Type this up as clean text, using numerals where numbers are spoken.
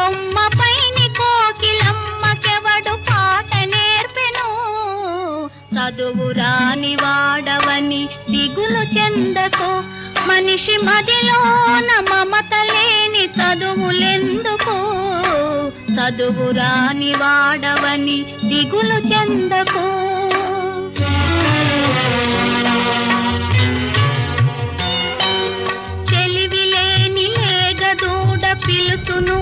కొమ్మపైని కోకిలమ్మకెవడు పాట నేర్పెను చదువు రాని వాడవని దిగులు చెందకు మనిషి మదిలోన మమత లేని చదువులెందుకు చదువు రాని వాడవని దిగులు చెందకు తెలివిలేని లేగదూడ పిలుచును